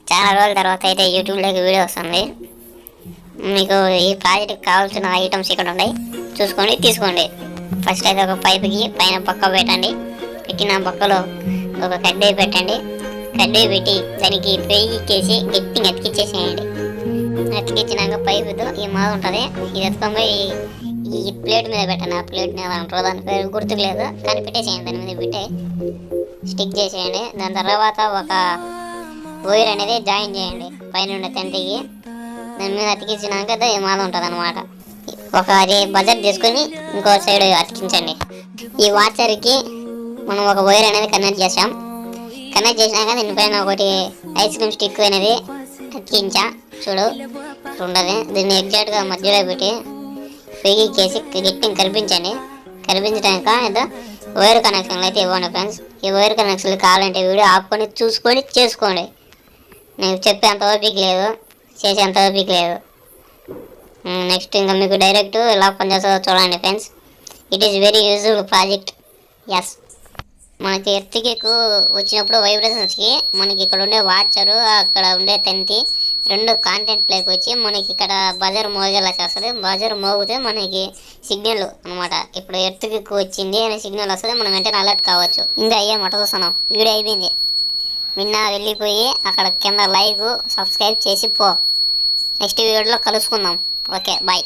చాలా రోజుల తర్వాత అయితే యూట్యూబ్లోకి వీడియో వస్తుంది. మీకు ఈ ప్రాజెక్ట్కి కావాల్సిన ఐటమ్స్ ఇక్కడ ఉన్నాయి, చూసుకోండి, తీసుకోండి. ఫస్ట్ అయితే ఒక పైపుకి పైన పక్క పెట్టండి. పెట్టిన పక్కలో ఒక కడ్డీ పెట్టండి. కడ్డీ పెట్టి దానికి పెరిగి ఇచ్చేసి గట్టిగా అతికిచ్చేసేయండి. అతికిచ్చినాక పైపుతో ఈ మాద ఉంటుంది, ఇది ఎత్తుకొని ఈ ప్లేట్ మీద పెట్టండి. ఆ ప్లేట్ మీద అంటారు, దాని పేరు గుర్తుకు లేదు, కానీ పెట్టేసేయండి. దాని మీద పెట్టి స్టిక్ చేసేయండి. దాని తర్వాత ఒక వైర్ అనేది జాయిన్ చేయండి పైన తంతికి. దాని మీద అతికించినాక ఈ మాల ఉంటుంది అనమాట. ఒక అది బజర్ తీసుకొని ఇంకో సైడ్ అతికించండి. ఈ వాచర్కి మనం ఒక వైర్ అనేది కనెక్ట్ చేసాం. కనెక్ట్ చేసినాక దీనిపైన ఒకటి ఐస్ క్రీమ్ స్టిక్ అనేది అతికించా, చూడు ఉండదు. దీన్ని ఎగ్జాక్ట్గా మధ్యలో పెట్టి పెరిగిచ్చేసి గట్టిగా కనిపించండి. కనిపించడాక ఏదో వైర్ కనెక్షన్లు అయితే ఇవ్వండి ఫ్రెండ్స్. ఈ వైర్ కనెక్షన్లు కావాలంటే వీడియో ఆపుకొని చూసుకొని చేసుకోండి. నేను చెప్పేంత ఓపిక లేదు, చేసేంత ఓపిక లేదు. నెక్స్ట్ ఇంకా మీకు డైరెక్ట్ ఎలా పనిచేస్తుందో చూడండి friends. It is very useful project. Yes, మనకి ఎర్త్కేక్ వచ్చినప్పుడు వైబ్రేషన్స్కి మనకి ఇక్కడ ఉండే వాచరు, అక్కడ ఉండే తంతి రెండు కాంటెంట్ ప్లేకి వచ్చి మనకి ఇక్కడ బజర్ మోగేలా చేస్తుంది. బజర్ మోగితే మనకి సిగ్నల్ అనమాట, ఇప్పుడు ఎర్త్కేక్ వచ్చింది అనే సిగ్నల్ వస్తుంది. మనం వెంటనే అలర్ట్ కావచ్చు. ఇంకా అయ్యే మట చూస్తున్నాం, వీడియో అయిపోయింది. నిన్న వెళ్ళిపోయి అక్కడ కింద లైక్ సబ్స్క్రైబ్ చేసి పో. నెక్స్ట్ వీడియోలో కలుసుకుందాం. Okay, bye.